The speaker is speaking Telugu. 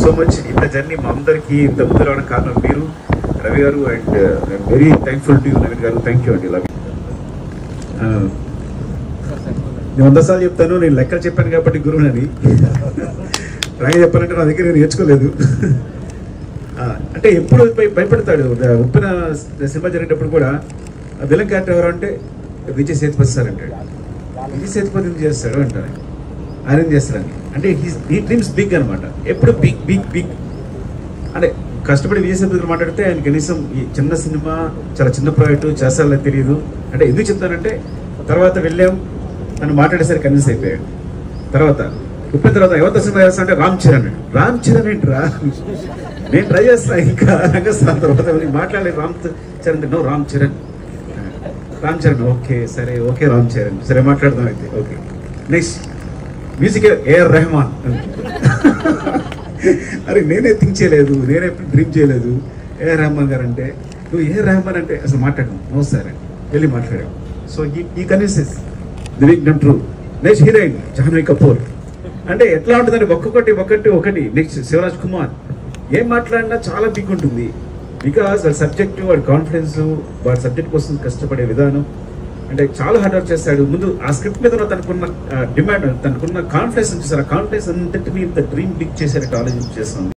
So much. ఇంత జర్నీ మా అందరికీ ఇంత ముందు రావడం కారణం మీరు, రవి గారు. And I'm very thankful to you Naveen గారు. థ్యాంక్ యూ అండి. Love you. నేను 100 సార్లు చెప్తాను, నేను లెక్కలు చెప్పాను కాబట్టి గురువునని. రాగా చెప్పాలంటే నా దగ్గర నేను నేర్చుకోలేదు. అంటే ఎప్పుడు భయపడతాడు. ఉప్పిన సినిమా జరిగేటప్పుడు కూడా విలన్ క్యారెక్టర్ ఎవరు అంటే విజయ్ సేతుపతి సార్ అంటాడు. విజయ్ సేతుపతి ఏం చేస్తాడు అంటారు, ఆయన ఏం చేస్తాడని. అంటే హీ డ్రీమ్స్ బిగ్ అనమాట. ఎప్పుడు బిగ్ బిగ్ బిగ్ అంటే కష్టపడి విజయ్ సేతుపతి మాట్లాడితే ఆయన కనీసం ఈ చిన్న సినిమా, చాలా చిన్న ప్రాజెక్టు చేస్తారో తెలియదు. అంటే ఎందుకు చెప్తానంటే తర్వాత వెళ్ళాం, నన్ను మాట్లాడేసరికి కన్విన్స్ అయిపోయాడు. తర్వాత ఉప్పిన తర్వాత ఎవరితో సినిమా చేస్తా అంటే రామ్ చరణ్. రామ్ చరణ్ ఏంట్రా, నేను ట్రై చేస్తా ఇంకా రంగస్థానం. తర్వాత మాట్లాడలేదు రామ్ చరణ్. నో రామ్ చరణ్. రామ్ చరణ్ ఓకే సరే, ఓకే రామ్ చరణ్ సరే మాట్లాడదాం అయితే. Okay next music A R Rahman. అరే నేనే థింక్ చేయలేదు, నేనే డ్రీమ్ చేయలేదు. ఏఆర్ రెహమాన్ గారు అంటే నువ్వు ఏఆర్ రెహమాన్ అంటే అసలు మాట్లాడము. నో సార్ అని వెళ్ళి మాట్లాడాము. సో ఈ కన్విన్సెస్ ది బిగ్ నమ్ true. Next heroine Jahnavi Kapoor. అంటే ఎట్లా ఉంటుందంటే ఒకటి. నెక్స్ట్ శివరాజ్ కుమార్. ఏం మాట్లాడినా చాలా బిగ్ ఉంటుంది. బికాస్ వాడి సబ్జెక్టు, వాడి కాన్ఫిడెన్స్, వాడి సబ్జెక్ట్ కోసం కష్టపడే విధానం అంటే చాలా హార్డ్ వర్క్ చేస్తాడు. ముందు ఆ స్క్రిప్ట్ మీద తనకున్న డిమాండ్, తనకున్న కాన్ఫిడెన్స్ చూసారు. ఆ కాన్ఫిడెన్స్ అంతటిని ఇంత డ్రీమ్ బిగ్ చేసేటట్టు ఆలోచన చేస్తాను.